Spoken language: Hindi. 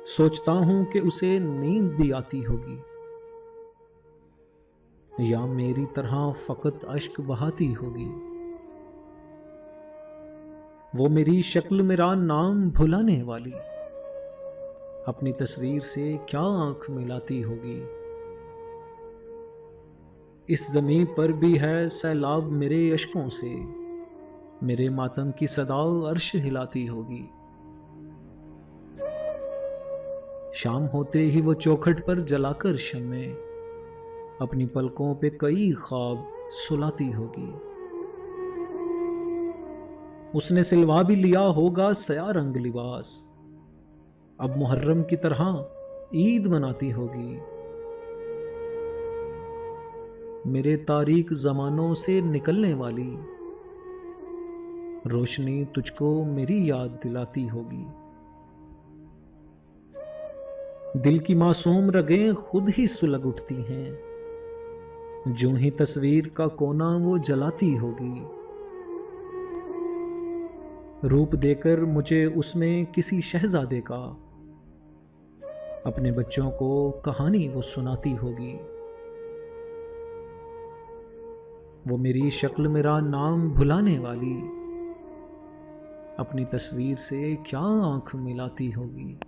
सोचता हूं कि उसे नींद भी आती होगी, या मेरी तरह फकत अश्क बहाती होगी। वो मेरी शक्ल मेरा नाम भुलाने वाली अपनी तस्वीर से क्या आंख मिलाती होगी। इस ज़मीं पर भी है सैलाब मेरे अश्कों से, मेरे मातम की सदा अर्श हिलाती होगी। शाम होते ही वो चौखट पर जलाकर शम्मे अपनी पलकों पे कई ख्वाब सुलाती होगी। उसने सिलवा भी लिया होगा सया रंग लिबास, अब मुहर्रम की तरह ईद मनाती होगी। मेरे तारीक ज़मानों से निकलने वाली रोशनी तुझको मेरी याद दिलाती होगी। दिल की मासूम रगें खुद ही सुलग उठती हैं, जो ही तस्वीर का कोना वो जलाती होगी। रूप देकर मुझे उसमें किसी शहजादे का अपने बच्चों को कहानी वो सुनाती होगी। वो मेरी शक्ल मेरा नाम भुलाने वाली अपनी तस्वीर से क्या आंख मिलाती होगी।